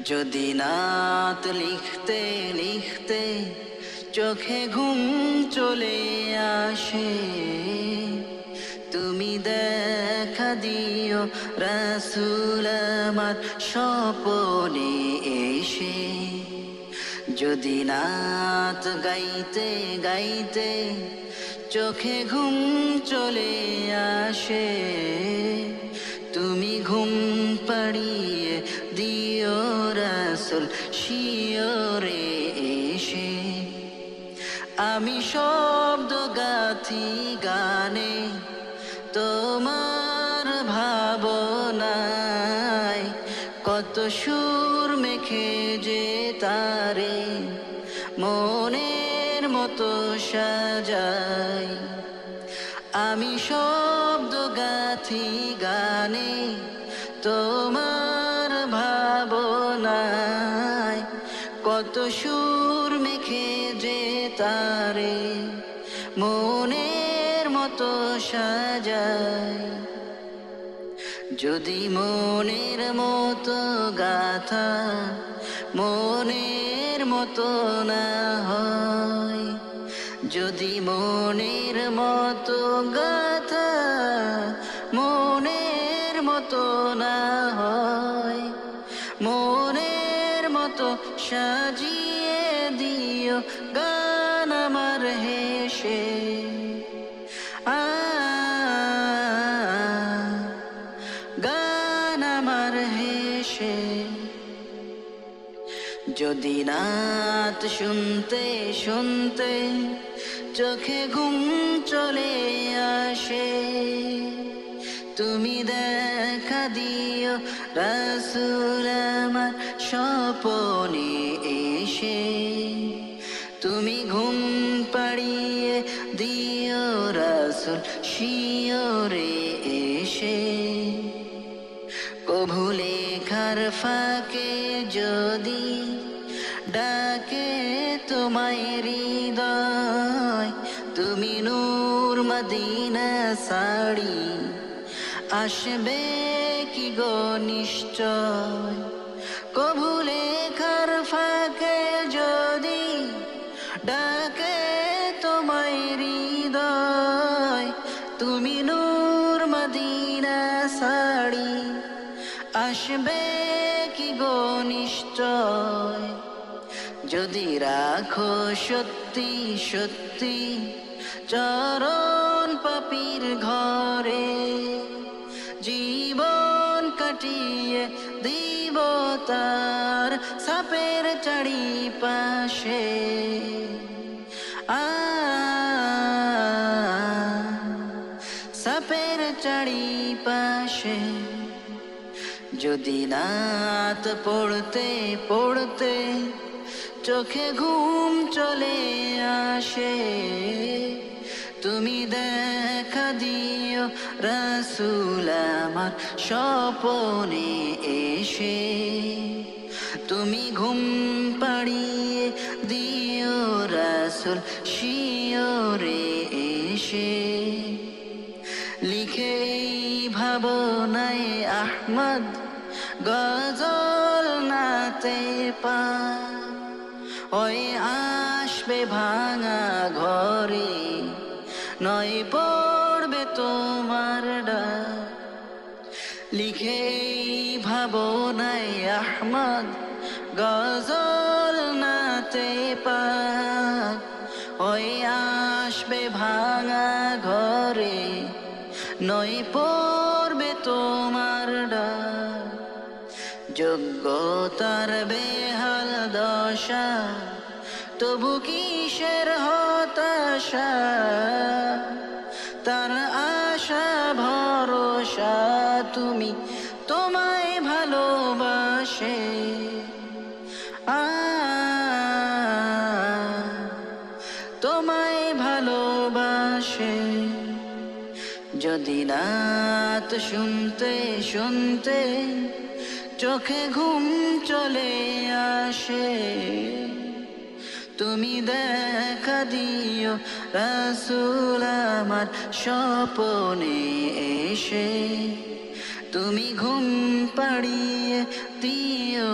যদি নাত লিখতে লিখতে চোখে ঘুম চলে আসে, তুমি দেখা দিও রাসূল আমার স্বপনে এসে। যদি নাত গাইতে গাইতে চোখে ঘুম চলে আসে, তুমি ঘুম পাড়িয়ে দিও রাসূল শিয়রে এসে। আমি শব্দ গাথি গানে তোমার ভাবনায়, কত সুর মেখে যে তারে মনের মতো সাজাই। আমি শব্দ গাথি গানে তোমার ভাবনায়, কত সুর মেখে যে তারে মনের মতো সাজাই। যদি মনের মতো গাথা মনের মতো না হয়, যদি মনের মতো গাথা মনের মতো না হয়, মনের মতো সাজিয়ে দিও গান আমার হেসে। গান আমার হেসে। যদি নাত শুনতে শুনতে চোখে ঘুম চলে আসে, তুমি দেখা দিও রাসূল আমার স্বপনে এসে। তুমি ঘুম পাড়িয়ে দিও রাসূল শিয়রে এসে। কভু লেখার ফাঁকে যদি ডাকে তোমায় হৃদয়, তুমি নূর মদিনা সাড়ি আসবে কি গো নিশ্চয়। কভু লেখার ফাঁকে যদি ডাকে তোমায় হৃদয়, তুমি নূর মদিনা সাড়ি আসবে কি গো নিশ্চয়। যদি রাখো সত্যি সত্যি চরণ পাপীর ঘরে, জীবন কাটিয়ে দিব তার সাপের চারি পাশে। সাপের চারি পাশে। যদি নাত পড়তে পড়তে চোখে ঘুম চলে আসে, তুমি দেখা দিও রাসূল আমার স্বপনে এসে। তুমি ঘুম পাড়িয়ে দিও রাসূল শিয়রে এসে। লিখে ভাবনায় আহমদ গজল নাতে পা, ওই আসবে ভাঙা ঘরে নয় পড়বে তোমার ডাক। লিখে ভাবনায় আহমদ গজল নাতে পা, ওই আসবে ভাঙা ঘরে নয় পড়বে তোমার ডাক। যোগ্যতার বেহাল দশা তবু কিসের হতাশা, তার আশা ভরসা তুমি তোমায় ভালোবাসে। তোমায় ভালোবাসে। যদি নাত শুনতে শুনতে চোখে ঘুম চলে আসে, তুমি দেখা দিও রাসূল আমার স্বপনে এসে। তুমি ঘুম পাড়িয়ে দিও